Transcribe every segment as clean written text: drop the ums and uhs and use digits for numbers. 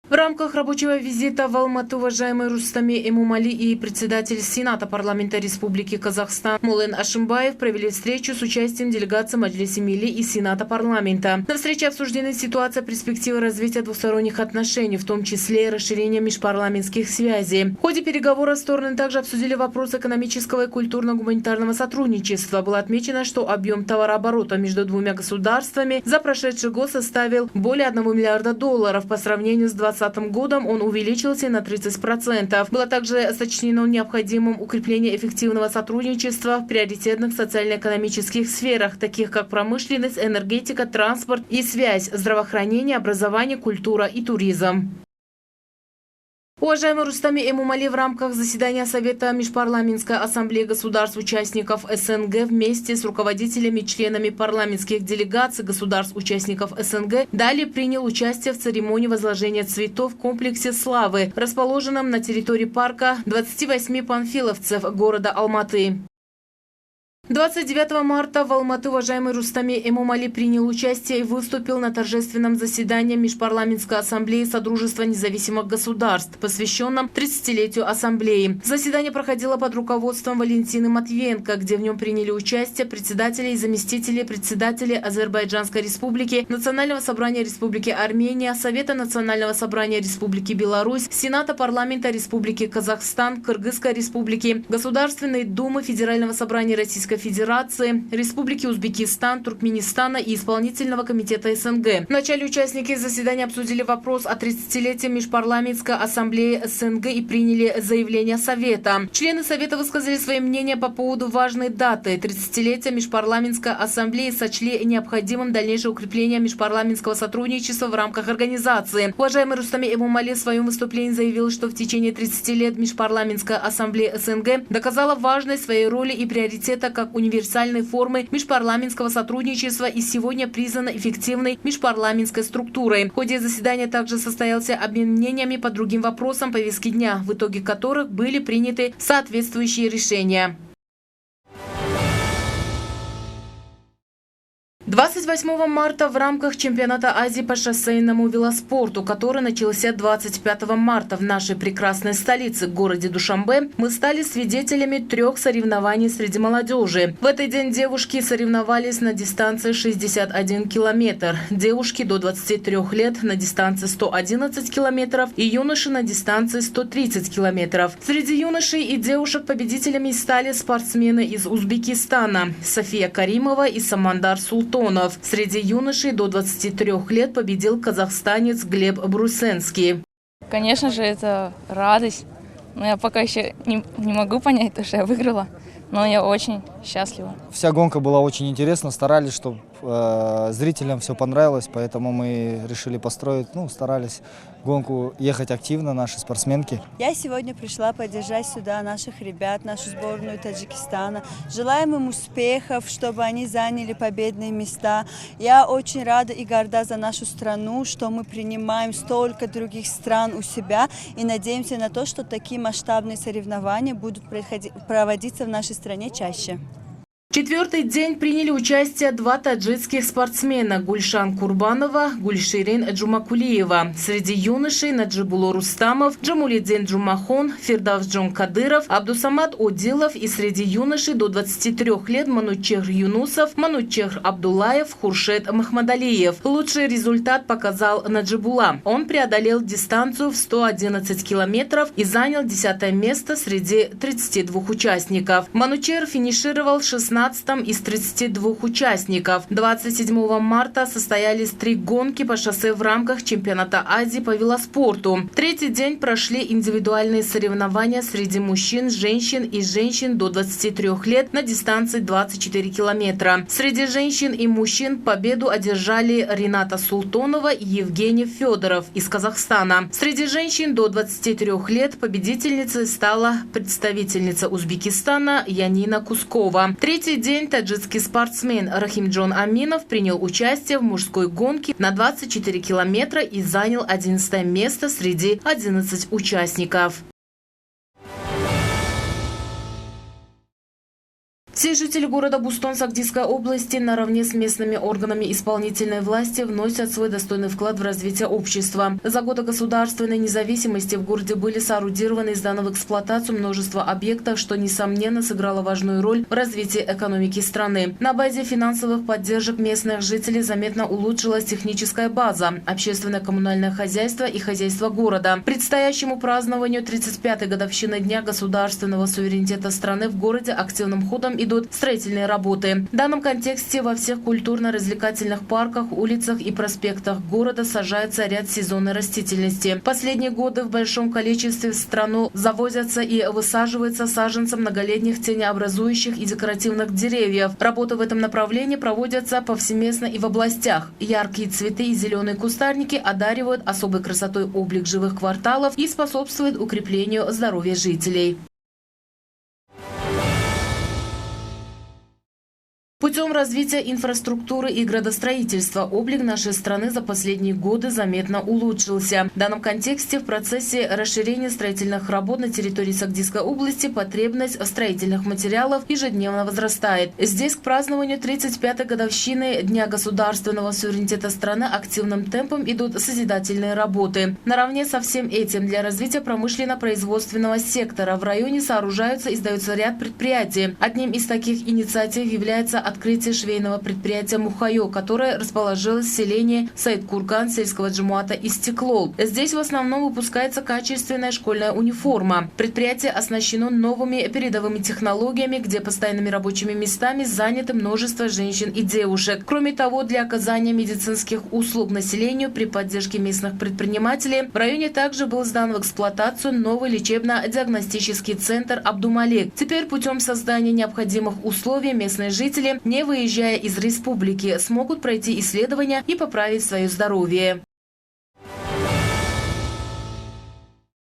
В рамках рабочего визита в Алмату уважаемый Рустами Эмомали и председатель Сената парламента Республики Казахстан Мулен Ашимбаев провели встречу с участием делегации Маджлиси Милли и Сената парламента. На встрече обсуждены ситуация, перспективы развития двусторонних отношений, в том числе и расширение межпарламентских связей. В ходе переговоров стороны также обсудили вопрос экономического и культурно-гуманитарного сотрудничества. Было отмечено, что объем товарооборота между двумя государствами за прошедший год составил более $1 миллиарда по сравнению с 2020 годом он увеличился на 30%. Было также сочтено необходимым укрепление эффективного сотрудничества в приоритетных социально-экономических сферах, таких как промышленность, энергетика, транспорт и связь, здравоохранение, образование, культура и туризм. Уважаемый Рустами Эмомали в рамках заседания Совета Межпарламентской ассамблеи государств-участников СНГ вместе с руководителями и членами парламентских делегаций государств-участников СНГ далее принял участие в церемонии возложения цветов в комплексе «Славы», расположенном на территории парка 28 панфиловцев города Алматы. 29 марта в Алматы уважаемый Рустами Эмомали принял участие и выступил на торжественном заседании Межпарламентской ассамблеи Содружества независимых государств, посвященном 30-летию ассамблеи. Заседание проходило под руководством Валентины Матвиенко, где в нем приняли участие председатели и заместители председателей Азербайджанской республики, Национального собрания Республики Армения, Совета Национального собрания Республики Беларусь, Сената парламента Республики Казахстан, Кыргызской республики, Государственной думы Федерального собрания Российской Федерации, Республики Узбекистан, Туркменистана и Исполнительного комитета СНГ. В начале участники заседания обсудили вопрос о 30-летии Межпарламентской ассамблеи СНГ и приняли заявление Совета. Члены Совета высказали свои мнения по поводу важной даты. 30-летия Межпарламентской ассамблеи сочли необходимым дальнейшее укрепление межпарламентского сотрудничества в рамках организации. Уважаемый Рустами Эмомали в своем выступлении заявил, что в течение 30 лет Межпарламентская ассамблея СНГ доказала важность своей роли и приоритета как универсальной формы межпарламентского сотрудничества и сегодня признана эффективной межпарламентской структурой. В ходе заседания также состоялся обмен мнениями по другим вопросам повестки дня, в итоге которых были приняты соответствующие решения. 28 марта в рамках чемпионата Азии по шоссейному велоспорту, который начался 25 марта в нашей прекрасной столице, городе Душанбе, мы стали свидетелями 3 соревнований среди молодежи. В этот день девушки соревновались на дистанции 61 километр, девушки до 23 лет на дистанции 111 километров и юноши на дистанции 130 километров. Среди юношей и девушек победителями стали спортсмены из Узбекистана София Каримова и Самандар Султонов. Среди юношей до 23 лет победил казахстанец Глеб Брусенский. Конечно же, это радость. Но я пока еще не могу понять то, что я выиграла. Но я очень счастлива. Вся гонка была очень интересна. Старались, чтобы зрителям все понравилось. Поэтому мы решили построить, старались гонку ехать активно, наши спортсменки. Я сегодня пришла поддержать сюда наших ребят, нашу сборную Таджикистана. Желаем им успехов, чтобы они заняли победные места. Я очень рада и горда за нашу страну, что мы принимаем столько других стран у себя и надеемся на то, что такие масштабные соревнования будут проводиться в нашей стране чаще. Четвертый день приняли участие 2 таджикских спортсмена – Гульшан Курбанова, Гульширин Джумакулиева. Среди юношей – Наджибуло Рустамов, Джамулиддин Джумахон, Фирдавсджон Кадыров, Абдусамат Одилов и среди юношей до 23 лет Манучех Юнусов, Манучех Абдулаев, Хуршет Махмадалиев. Лучший результат показал Наджибула. Он преодолел дистанцию в 111 километров и занял 10 место среди 32 участников. Манучер финишировал 16 из 32 участников. 27 марта состоялись 3 гонки по шоссе в рамках чемпионата Азии по велоспорту. Третий день прошли индивидуальные соревнования среди мужчин, женщин и женщин до 23 лет на дистанции 24 километра. Среди женщин и мужчин победу одержали Рената Султонова и Евгений Федоров из Казахстана. Среди женщин до 23 лет победительницей стала представительница Узбекистана Янина Кускова. Третий день таджикский спортсмен Рахимджон Аминов принял участие в мужской гонке на 24 километра и занял 11 место среди 11 участников. Все жители города Бустон Сагдийской области наравне с местными органами исполнительной власти вносят свой достойный вклад в развитие общества. За годы государственной независимости в городе были соорудированы и сданы в эксплуатацию множество объектов, что, несомненно, сыграло важную роль в развитии экономики страны. На базе финансовых поддержек местных жителей заметно улучшилась техническая база, общественное коммунальное хозяйство и хозяйство города. Предстоящему празднованию 35-й годовщины Дня государственного суверенитета страны в городе активным ходом идут строительные работы. В данном контексте во всех культурно-развлекательных парках, улицах и проспектах города сажается ряд сезонной растительности. В последние годы в большом количестве в страну завозятся и высаживаются саженцы многолетних тенеобразующих и декоративных деревьев. Работы в этом направлении проводятся повсеместно и в областях. Яркие цветы и зеленые кустарники одаривают особой красотой облик живых кварталов и способствуют укреплению здоровья жителей. Путем развития инфраструктуры и градостроительства облик нашей страны за последние годы заметно улучшился. В данном контексте в процессе расширения строительных работ на территории Сагдийской области потребность в строительных материалах ежедневно возрастает. Здесь к празднованию 35-й годовщины Дня государственного суверенитета страны активным темпом идут созидательные работы. Наравне со всем этим для развития промышленно-производственного сектора в районе сооружаются и сдаются ряд предприятий. Одним из таких инициатив является открытие швейного предприятия «Мухайо», которое расположилось в селении Саид-Курган сельского джамуата Истеклол. Здесь в основном выпускается качественная школьная униформа. Предприятие оснащено новыми передовыми технологиями, где постоянными рабочими местами заняты множество женщин и девушек. Кроме того, для оказания медицинских услуг населению при поддержке местных предпринимателей в районе также был сдан в эксплуатацию новый лечебно-диагностический центр «Абдумалек». Теперь путем создания необходимых условий местные жители, не выезжая из республики, смогут пройти исследования и поправить свое здоровье.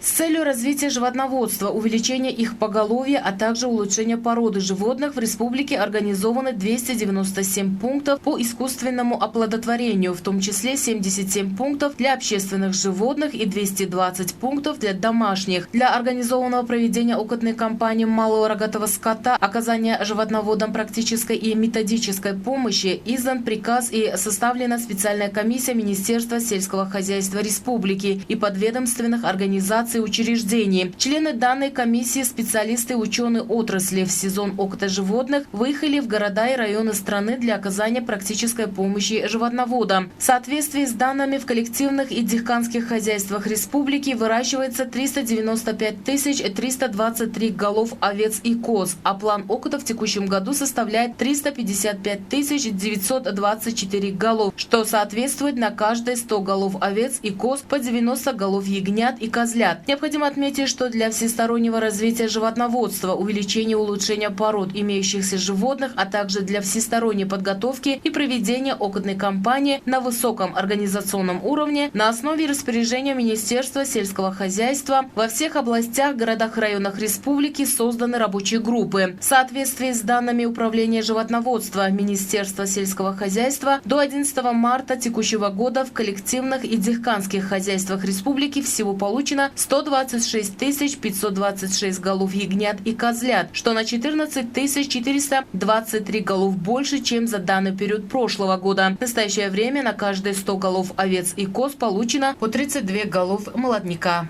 С целью развития животноводства, увеличения их поголовья, а также улучшения породы животных в республике организованы 297 пунктов по искусственному оплодотворению, в том числе 77 пунктов для общественных животных и 220 пунктов для домашних. Для организованного проведения опытной кампании малого рогатого скота, оказания животноводам практической и методической помощи издан приказ и составлена специальная комиссия Министерства сельского хозяйства республики и подведомственных организаций и учреждений. Члены данной комиссии, специалисты и ученые отрасли в сезон опыта животных выехали в города и районы страны для оказания практической помощи животноводам. В соответствии с данными в коллективных и дихканских хозяйствах республики выращивается 395 323 голов овец и коз, а план опыта в текущем году составляет 355 924 голов, что соответствует на каждые 100 голов овец и коз по 90 голов ягнят и козлят. Необходимо отметить, что для всестороннего развития животноводства, увеличения и улучшения пород имеющихся животных, а также для всесторонней подготовки и проведения опытной кампании на высоком организационном уровне на основе распоряжения Министерства сельского хозяйства во всех областях, городах и районах республики созданы рабочие группы. В соответствии с данными Управления животноводства Министерства сельского хозяйства до 11 марта текущего года в коллективных и дихканских хозяйствах республики всего получено 126 526 голов ягнят и козлят, что на 14 423 голов больше, чем за данный период прошлого года. В настоящее время на каждые 100 голов овец и коз получено по 32 голов молодняка.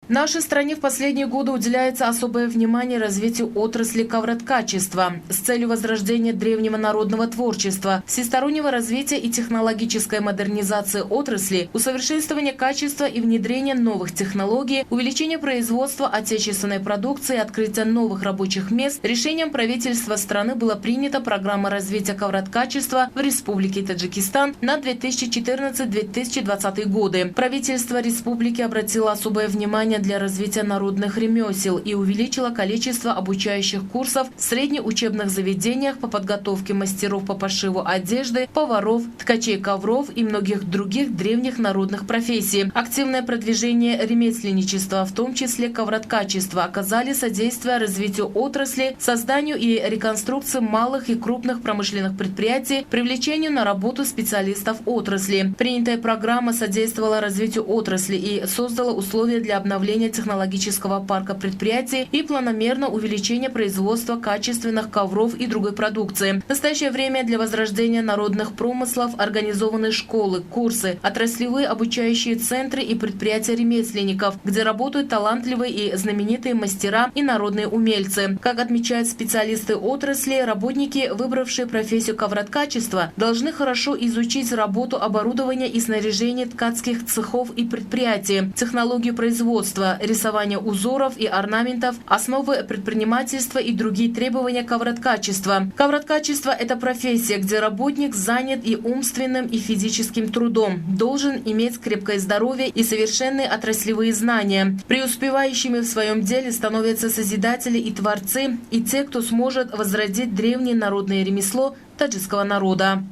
В нашей стране в последние годы уделяется особое внимание развитию отрасли ковроткачества с целью возрождения древнего народного творчества, всестороннего развития и технологической модернизации отрасли, усовершенствования качества и внедрения новых технологий, увеличения производства отечественной продукции, открытия новых рабочих мест. Решением правительства страны была принята программа развития ковроткачества в Республике Таджикистан на 2014-2020 годы. Правительство республики обратило особое внимание для развития народных ремесел и увеличила количество обучающих курсов в среднеучебных заведениях по подготовке мастеров по пошиву одежды, поваров, ткачей ковров и многих других древних народных профессий. Активное продвижение ремесленничества, в том числе ковроткачества, оказали содействие развитию отрасли, созданию и реконструкции малых и крупных промышленных предприятий, привлечению на работу специалистов отрасли. Принятая программа содействовала развитию отрасли и создала условия для обновления обновления технологического парка предприятий и планомерно увеличение производства качественных ковров и другой продукции. В настоящее время для возрождения народных промыслов организованы школы, курсы, отраслевые обучающие центры и предприятия ремесленников, где работают талантливые и знаменитые мастера и народные умельцы. Как отмечают специалисты отрасли, работники, выбравшие профессию ковроткачества, должны хорошо изучить работу оборудования и снаряжения ткацких цехов и предприятий, технологию производства, рисование узоров и орнаментов, основы предпринимательства и другие требования ковроткачества. Ковроткачество – это профессия, где работник занят и умственным, и физическим трудом, должен иметь крепкое здоровье и совершенные отраслевые знания. Преуспевающими в своем деле становятся созидатели и творцы, и те, кто сможет возродить древнее народное ремесло таджикского народа.